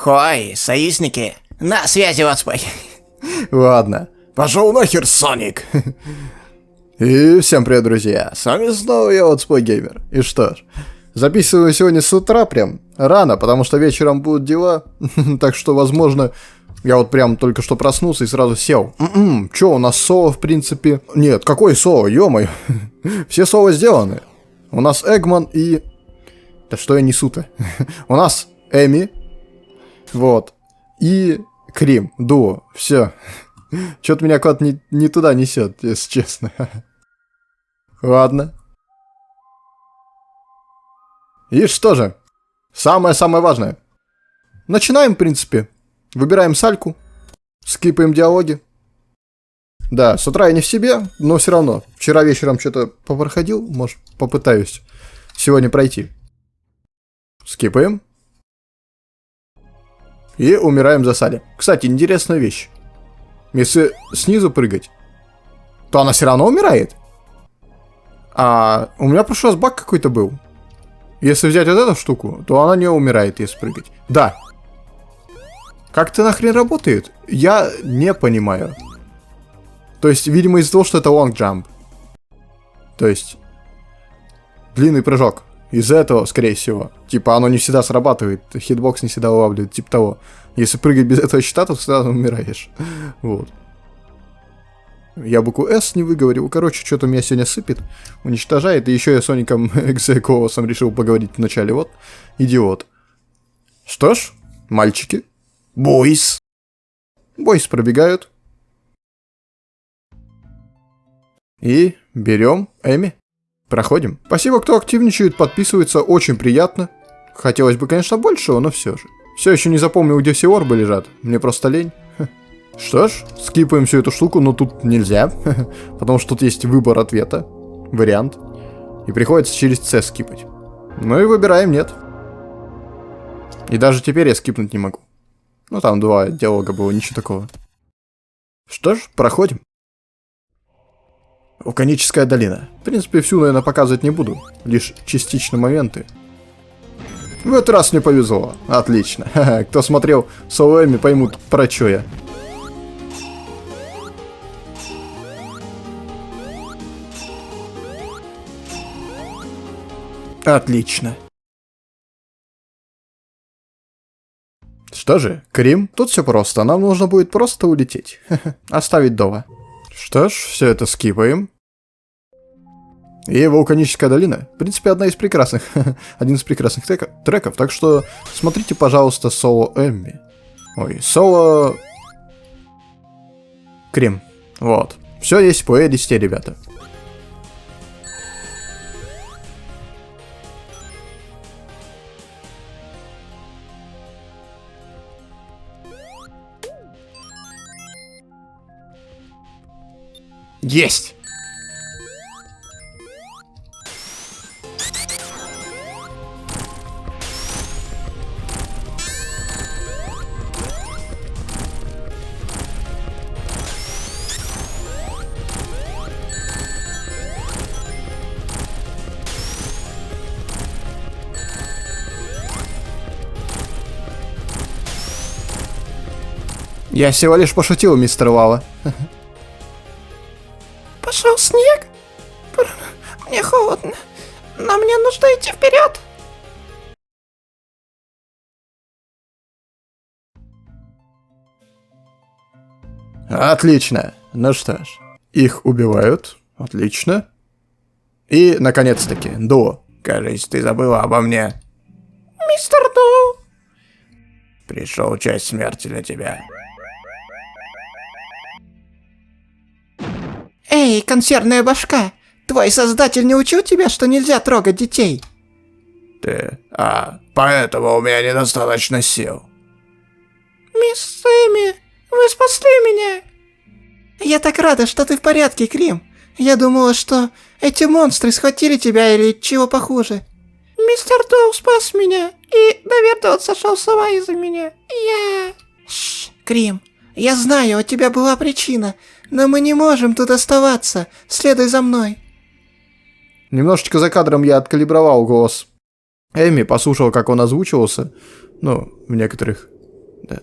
Хой, союзники, на связи, Ватспой. Ладно, пошел нахер, Соник. И всем привет, друзья, с вами снова я, Ватспой Геймер. И что ж, записываю сегодня с утра прям рано, потому что вечером будут дела. Так что, возможно, я вот прям только что проснулся и сразу сел. Чё, у нас соло, в принципе... Нет, какой соло, ё-моё. Все соло сделаны. У нас Эгман и... Да что я несу-то? У нас Эми. Вот. И Крим. Дуо. Все. Чё-то меня куда-то не туда несет, если честно. Ладно. И что же? Самое-самое важное. Начинаем, в принципе. Выбираем сальку. Скипаем диалоги. Да, с утра я не в себе, но все равно. Вчера вечером что-то попроходил. Может, попытаюсь сегодня пройти. Скипаем. И умираем за Салли. Кстати, интересная вещь. Если снизу прыгать, то она все равно умирает. А у меня в прошлый раз баг какой-то был. Если взять вот эту штуку, то она не умирает, если прыгать. Да. Как это нахрен работает? Я не понимаю. То есть, видимо, из-за того, что это long jump. То есть, длинный прыжок. Из-за этого, скорее всего. Типа, оно не всегда срабатывает. Хитбокс не всегда улавливает. Типа того. Если прыгать без этого щита, то сразу умираешь. Вот. Я букву S не выговорил. Короче, что-то меня сегодня сыпет. Уничтожает. И еще я с Соником Экзекоусом решил поговорить вначале. Вот. Идиот. Что ж, мальчики. Бойс. Бойс пробегают. И берем Эми. Проходим. Спасибо, кто активничает, подписывается, очень приятно. Хотелось бы, конечно, большего, но все же. Все еще не запомнил, где все орбы лежат. Мне просто лень. Что ж, скипаем всю эту штуку, но тут нельзя. Потому что тут есть выбор ответа. Вариант. И приходится через C скипать. Ну и выбираем нет. И даже теперь я скипнуть не могу. Ну там 2 диалога было, ничего такого. Что ж, проходим. Вулканическая долина. В принципе, всю, наверное, показывать не буду. Лишь частично моменты. В этот раз мне повезло. Отлично. Кто смотрел Соло Эми, поймут, про чё я. Отлично. Что же, Крим, тут все просто. Нам нужно будет просто улететь. Оставить Дова. Что ж, все это скипаем. И Вулканическая долина, в принципе, один из прекрасных треков, так что смотрите, пожалуйста, Соло Эми. Ой, Соло... Крим. Вот. Все есть по E10, ребята. Есть! Я всего лишь пошутил, мистер Лава. Пошел снег? Мне холодно. Но мне нужно идти вперед. Отлично. Ну что ж, их убивают. Отлично. И, наконец-таки, Дуо. Кажется, ты забыла обо мне. Мистер Доу. Пришел час смерти для тебя. Эй, консервная башка. Твой создатель не учил тебя, что нельзя трогать детей? Поэтому у меня недостаточно сил. Мисс Эми, вы спасли меня. Я так рада, что ты в порядке, Крим. Я думала, что эти монстры схватили тебя или чего похуже. Мистер Доу спас меня, и, наверное, он сошел с ума из-за меня. Крим, я знаю, у тебя была причина, но мы не можем тут оставаться. Следуй за мной. Немножечко за кадром я откалибровал голос Эми, послушал, как он озвучивался. Ну, в некоторых Да.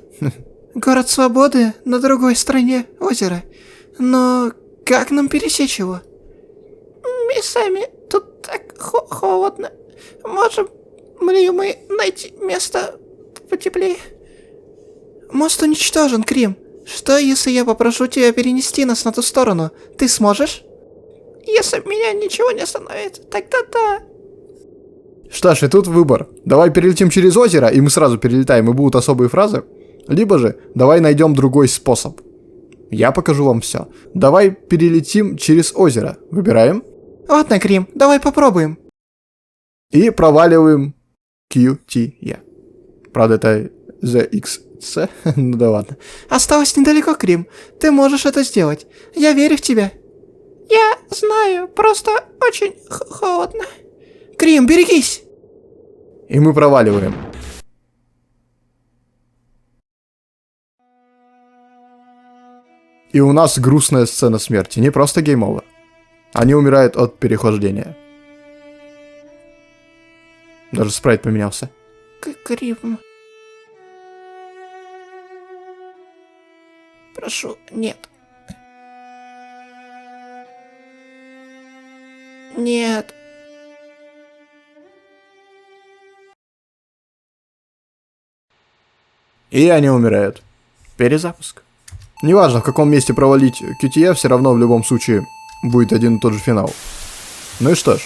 Город Свободы на другой стороне озера. Но как нам пересечь его? Сами тут так холодно. Можем ли мы найти место потеплее? Мост уничтожен, Крим. Что, если я попрошу тебя перенести нас на ту сторону? Ты сможешь? Если меня ничего не остановит, тогда да. Что ж, и тут выбор. Давай перелетим через озеро, и мы сразу перелетаем, и будут особые фразы. Либо же, давай найдем другой способ. Я покажу вам все. Давай перелетим через озеро. Выбираем. Ладно, Крим, давай попробуем. И проваливаем QTE. Правда, это ZXC. Ну да ладно. Осталось недалеко, Крим. Ты можешь это сделать. Я верю в тебя. Я знаю, просто очень холодно. Крим, берегись! И мы проваливаем. И у нас грустная сцена смерти. Не просто гейм-овер. Они умирают от переохлаждения. Даже спрайт поменялся. Крим. Прошу, нет. Нет. И они умирают. Перезапуск. Неважно, в каком месте провалить QTE, все равно в любом случае будет один и тот же финал. Ну и что ж.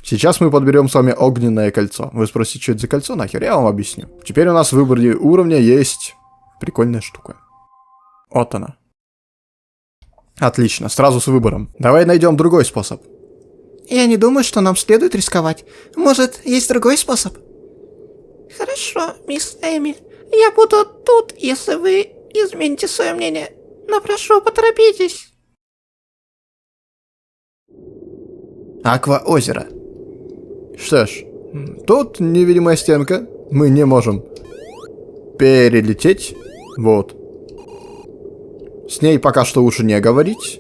Сейчас мы подберем с вами огненное кольцо. Вы спросите, что это за кольцо? Нахер, я вам объясню. Теперь у нас в выборе уровня есть прикольная штука. Вот она. Отлично, сразу с выбором. Давай найдем другой способ. Я не думаю, что нам следует рисковать. Может, есть другой способ? Хорошо, мисс Эми. Я буду тут, если вы измените свое мнение. Но прошу, поторопитесь. Аква-озеро. Что ж, тут невидимая стенка. Мы не можем перелететь. Вот. С ней пока что лучше не говорить.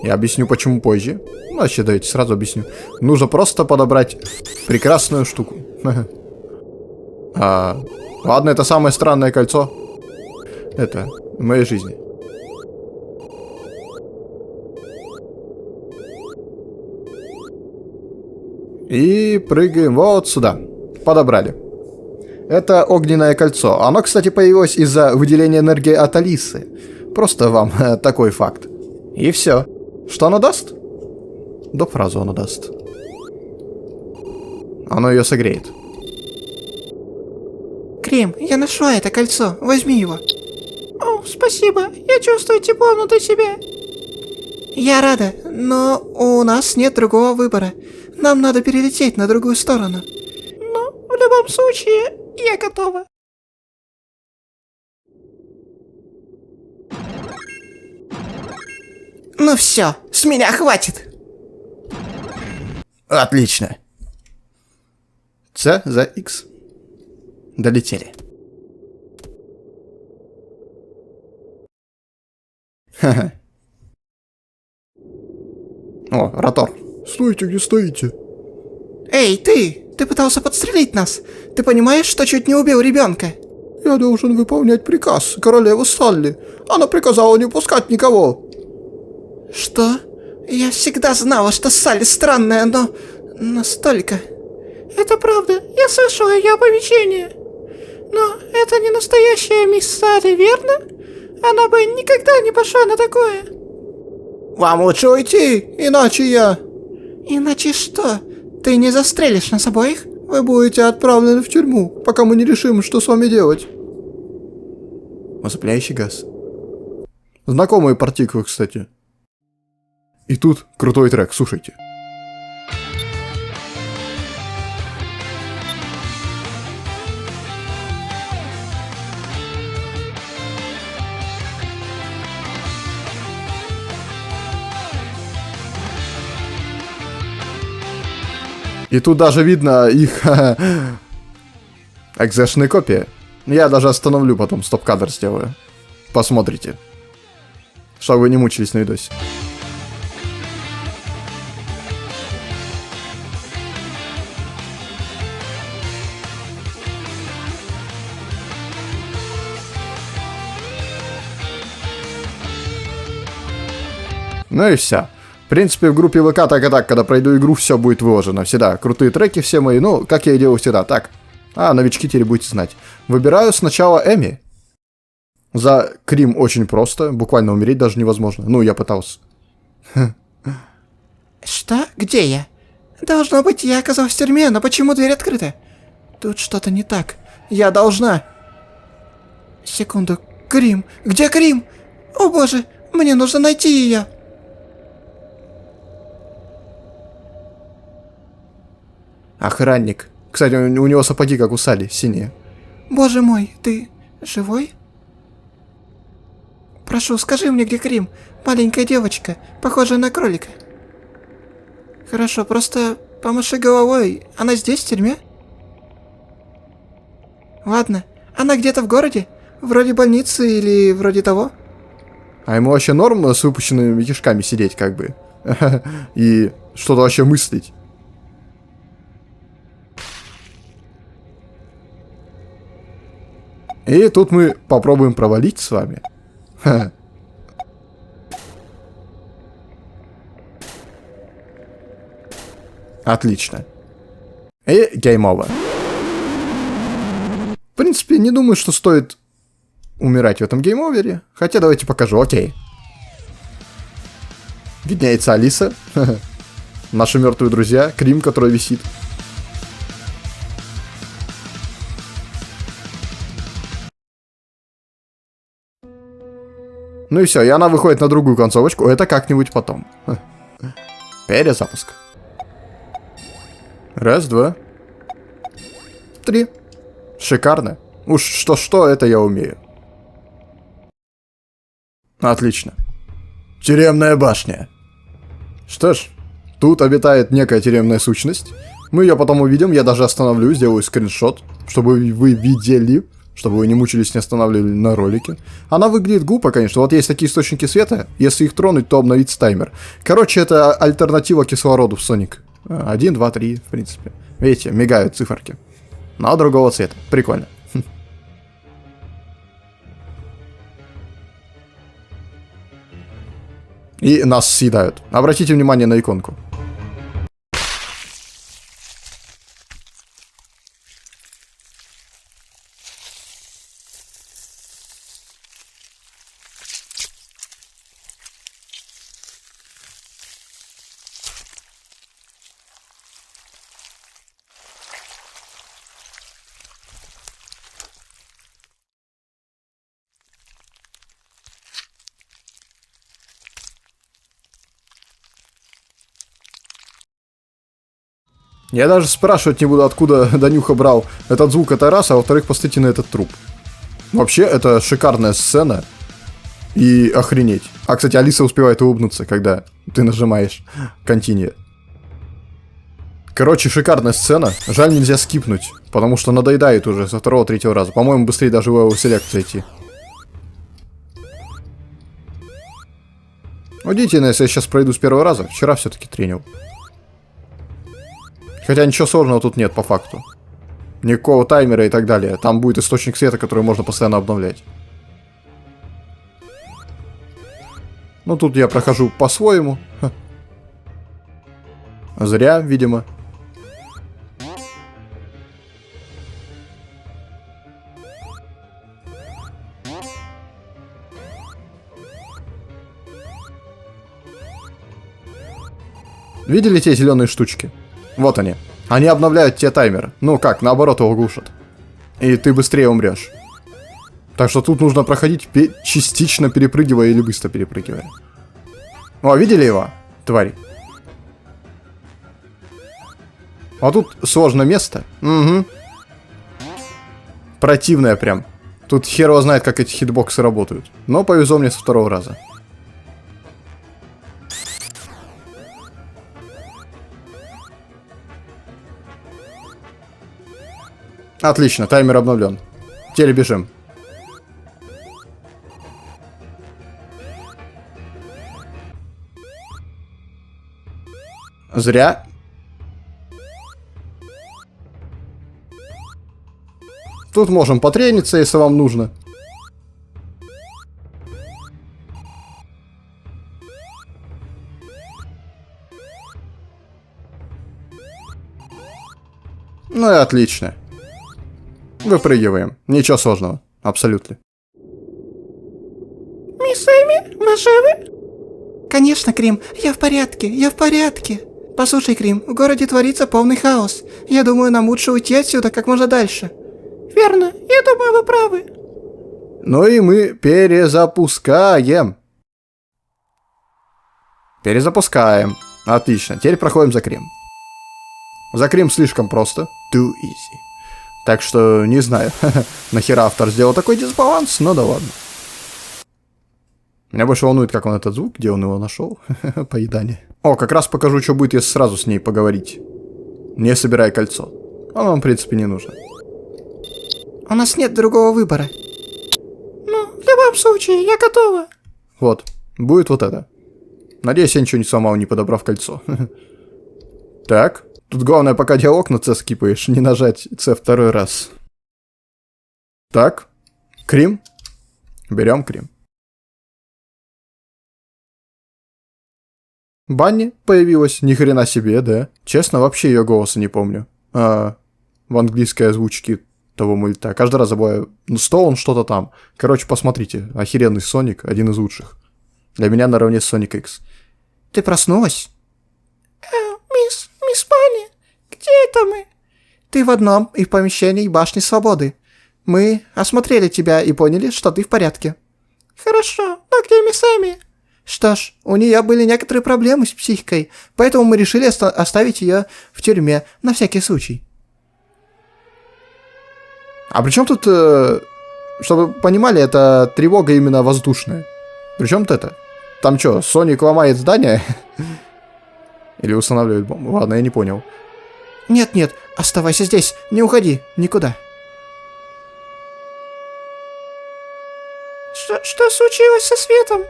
Я объясню, почему позже. Ну, вообще, давайте сразу объясню. Нужно просто подобрать прекрасную штуку. Ладно, это самое странное кольцо. Это в моей жизни. И прыгаем вот сюда. Подобрали. Это огненное кольцо. Оно, кстати, появилось из-за выделения энергии от Алисы. Просто вам такой факт. И все. Что оно даст? Да фразу оно даст. Оно ее согреет. Крим, я нашла это кольцо. Возьми его. О, спасибо. Я чувствую тепло внутри себя. Я рада, но у нас нет другого выбора. Нам надо перелететь на другую сторону. Но в любом случае, я готова. Ну все, с меня хватит. Отлично. С за X. Долетели. Ха-ха. О, Ротор. Стойте, где стоите? Эй, ты! Ты пытался подстрелить нас. Ты понимаешь, что чуть не убил ребенка? Я должен выполнять приказ королевы Салли. Она приказала не пускать никого. Что? Я всегда знала, что Салли странная, но... настолько... Это правда. Я слышала ее оповещение. Но это не настоящая мисс Салли, верно? Она бы никогда не пошла на такое. Вам лучше уйти, иначе я... Иначе что? Ты не застрелишь нас обоих? Вы будете отправлены в тюрьму, пока мы не решим, что с вами делать. Усыпляющий газ. Знакомые партикулы, кстати. И тут крутой трек, слушайте. И тут даже видно их экзешные копии. Я даже остановлю, потом стоп-кадр сделаю. Посмотрите. Чтобы вы не мучились на видосе. Ну и все. В принципе, в группе ВК так и так, когда пройду игру, все будет выложено. Всегда крутые треки все мои, ну, как я и делаю всегда, так. А новички теперь будете знать. Выбираю сначала Эми. За Крим очень просто, буквально умереть даже невозможно. Ну, я пытался. Что? Где я? Должно быть, я оказалась в тюрьме, но почему дверь открыта? Тут что-то не так. Я должна... Секунду. Крим. Где Крим? О боже, мне нужно найти ее. Охранник. Кстати, у него сапоги, как у Салли, синие. Боже мой, ты живой? Прошу, скажи мне, где Крим? Маленькая девочка, похожая на кролика. Хорошо, просто помаши головой. Она здесь, в тюрьме? Ладно. Она где-то в городе? Вроде больницы или вроде того? А ему вообще норм с выпущенными кишками сидеть, как бы? И что-то вообще мыслить? И тут мы попробуем провалить с вами. Отлично. И гейм овер. В принципе, не думаю, что стоит умирать в этом гейм-овере. Хотя давайте покажу, окей. Виднеется Алиса. Наши мертвые друзья. Крим, который висит. Ну и все, и она выходит на другую концовочку. Это как-нибудь потом. Перезапуск. Раз, два. 3. Шикарно. Уж что-что, это я умею. Отлично. Тюремная башня. Что ж, тут обитает некая тюремная сущность. Мы ее потом увидим, я даже остановлю, сделаю скриншот, чтобы вы видели, чтобы вы не мучились, не останавливали на ролике. Она выглядит глупо, конечно. Вот есть такие источники света, если их тронуть, то обновится таймер. Короче, это альтернатива кислороду в Sonic. 1, 2, 3, в принципе. Видите, мигают циферки. Но другого цвета. Прикольно. И нас съедают. Обратите внимание на иконку. Я даже спрашивать не буду, откуда Данюха брал этот звук, это раз, а во-вторых, посмотрите на этот труп. Вообще, это шикарная сцена. И охренеть. А, кстати, Алиса успевает улыбнуться, когда ты нажимаешь Continue. Короче, шикарная сцена. Жаль, нельзя скипнуть, потому что надоедает уже со второго-третьего раза. По-моему, быстрее даже в его селект зайти. Удивительно, если я сейчас пройду с первого раза. Вчера все-таки тренил. Хотя ничего сложного тут нет, по факту. Никакого таймера и так далее. Там будет источник света, который можно постоянно обновлять. Ну, тут я прохожу по-своему. Зря, видимо. Видели те зеленые штучки? Вот они. Они обновляют те таймеры. Ну как, наоборот его глушат. И ты быстрее умрешь. Так что тут нужно проходить частично перепрыгивая или быстро перепрыгивая. О, видели его? Тварь. А тут сложное место. Угу. Противное прям. Тут хер его знает, как эти хитбоксы работают. Но повезло мне со второго раза. Отлично, таймер обновлен. Теперь бежим. Зря. Тут можем потрениться, если вам нужно. Ну и отлично. Выпрыгиваем. Ничего сложного. Абсолютно. Мисс Эми, вы живы? Конечно, Крим, я в порядке, я в порядке. Послушай, Крим, в городе творится полный хаос. Я думаю, нам лучше уйти отсюда как можно дальше. Верно, я думаю, вы правы. Ну и мы перезапускаем. Перезапускаем. Отлично. Теперь проходим за Крим. За Крим слишком просто. Too easy. Так что не знаю, нахера автор сделал такой дисбаланс, но да ладно. Меня больше волнует, как он этот звук, где он его нашел. Поедание. О, как раз покажу, что будет, если сразу с ней поговорить. Не собирай кольцо. Оно вам, в принципе, не нужно. У нас нет другого выбора. Ну, в любом случае, я готова. Вот, будет вот это. Надеюсь, я ничего не сломал, не подобрав кольцо. Так, тут главное, пока диалог на C скипаешь, не нажать C второй раз. Так, Крим. Берем Крим. Банни появилась, ни хрена себе, да? Честно, вообще ее голоса не помню. В английской озвучке того мульта. Каждый раз забываю. Ну, Стоун что-то там. Короче, посмотрите. Охеренный Соник, один из лучших. Для меня наравне с Sonic X. Ты проснулась? Мисс Банни, где это мы? Ты в одном и в помещении Башни Свободы. Мы осмотрели тебя и поняли, что ты в порядке. Хорошо, но где мисс Эми? Что ж, у нее были некоторые проблемы с психикой, поэтому мы решили оставить ее в тюрьме на всякий случай. А при чем тут, чтобы вы понимали, это тревога именно воздушная. При чем тут это? Там что, Соник ломает здание? Или устанавливает бомбу? Ладно, я не понял. Нет, оставайся здесь, не уходи, никуда. Что случилось со светом?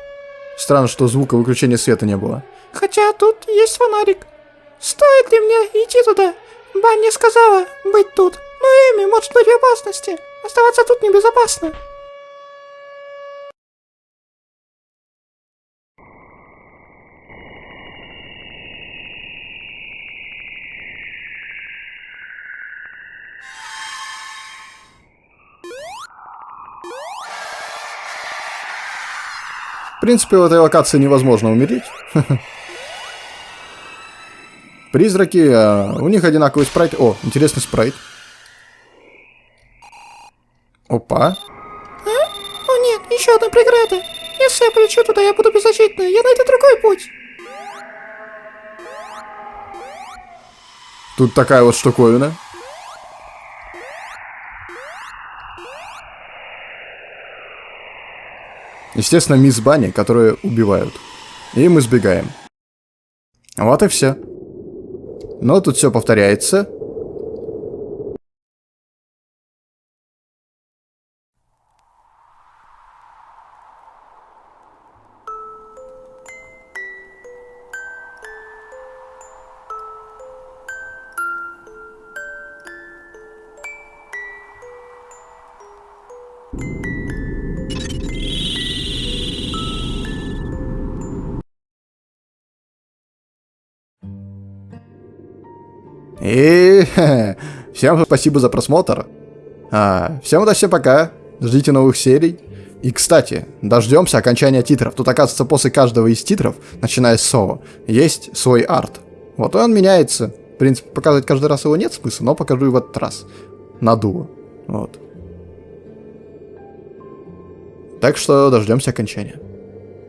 Странно, что звука выключения света не было. Хотя тут есть фонарик. Стоит ли мне идти туда? Банни сказала быть тут, но Эми может быть в опасности. Оставаться тут небезопасно. В принципе, в этой локации невозможно умереть. Призраки, у них одинаковый спрайт. О, интересный спрайт. Опа. О нет, еще одна преграда. Если я полечу туда, я буду беззащитной. Я найду другой путь. Тут такая вот штуковина. Естественно, мисс Банни, которые убивают. И мы сбегаем. Вот и все. Но тут все повторяется. И всем спасибо за просмотр. Всем удачи, пока. Ждите новых серий. И, кстати, дождемся окончания титров. Тут, оказывается, после каждого из титров, начиная с соло, есть свой арт. Вот он меняется. В принципе, показывать каждый раз его нет смысла, но покажу и в этот раз. Надуло. Вот. Так что дождемся окончания.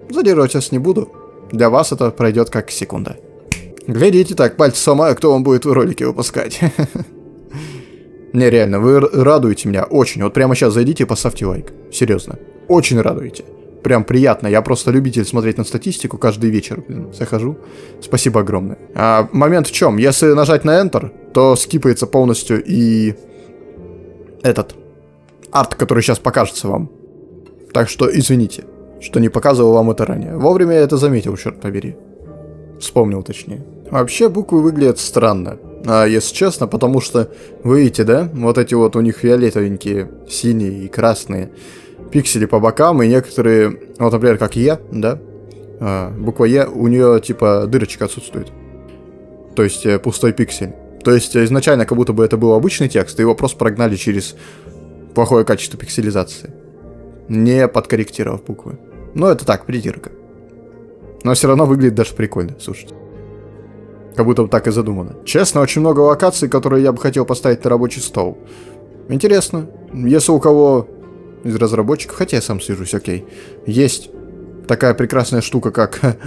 Задерживать вас не буду. Для вас это пройдет как секунда. Глядите так, пальцы сломаю, кто вам будет ролики выпускать. Не, реально, вы радуете меня очень. Вот прямо сейчас зайдите и поставьте лайк. Серьезно. Очень радуете. Прям приятно. Я просто любитель смотреть на статистику каждый вечер. Захожу. Спасибо огромное. Момент в чем? Если нажать на Enter, то скипается полностью и этот арт, который сейчас покажется вам. Так что извините, что не показывал вам это ранее. Вовремя я это заметил, черт побери. Вспомнил, точнее. Вообще, буквы выглядят странно. Если честно, потому что, вы видите, да? Вот эти вот у них фиолетовенькие, синие и красные пиксели по бокам, и некоторые, вот, например, как Е, да? Буква Е, у нее, типа, дырочка отсутствует. То есть, пустой пиксель. То есть изначально как будто бы это был обычный текст, и его просто прогнали через плохое качество пикселизации, не подкорректировав буквы. Но это так, придирка. Но все равно выглядит даже прикольно, слушайте. Как будто бы так и задумано. Честно, очень много локаций, которые я бы хотел поставить на рабочий стол. Интересно, если у кого из разработчиков, хотя я сам свяжусь, окей, есть такая прекрасная штука, как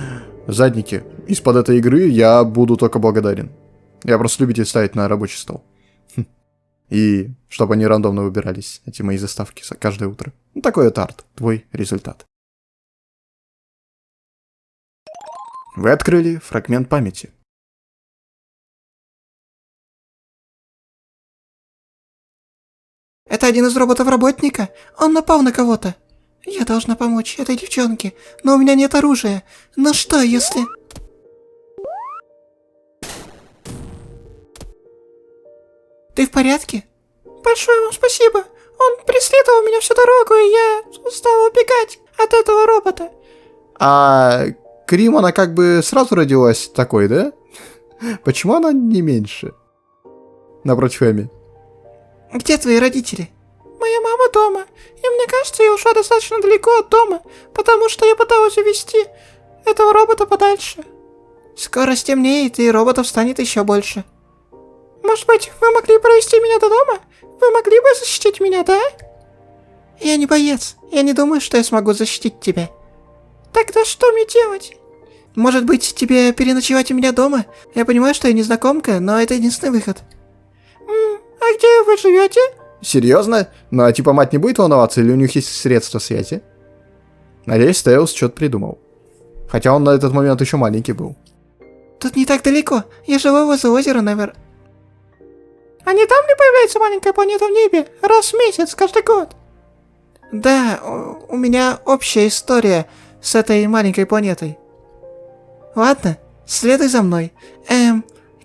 задники из-под этой игры, я буду только благодарен. Я просто любитель ставить на рабочий стол. И чтобы они рандомно выбирались, эти мои заставки, каждое утро. Ну, такой это арт, твой результат. Вы открыли фрагмент памяти. Это один из роботов-работника? Он напал на кого-то. Я должна помочь этой девчонке, но у меня нет оружия. Но что, если... Ты в порядке? Большое вам спасибо. Он преследовал меня всю дорогу, и я стала убегать от этого робота. А Крим, она как бы сразу родилась такой, да? Почему она не меньше? Напротив Эми. Где твои родители? Моя мама дома, и мне кажется, я ушла достаточно далеко от дома, потому что я пыталась увезти этого робота подальше. Скоро стемнеет, и роботов станет еще больше. Может быть, вы могли провести меня до дома? Вы могли бы защитить меня, да? Я не боец. Я не думаю, что я смогу защитить тебя. Тогда что мне делать? Может быть, тебе переночевать у меня дома? Я понимаю, что я незнакомка, но это единственный выход. А где вы живете? Серьезно? Ну а типа мать не будет волноваться, или у них есть средства связи? Надеюсь, Теус что-то придумал. Хотя он на этот момент еще маленький был. Тут не так далеко. Я живу возле озера, наверное. А не там ли появляется маленькая планета в небе? Раз в месяц, каждый год? Да, у меня общая история с этой маленькой планетой. Ладно, следуй за мной.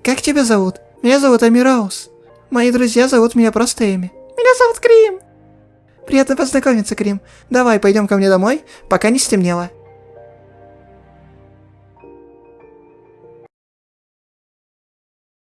Как тебя зовут? Меня зовут Амираус. Мои друзья зовут меня просто Эми. Меня зовут Крим. Приятно познакомиться, Крим. Давай, пойдем ко мне домой, пока не стемнело.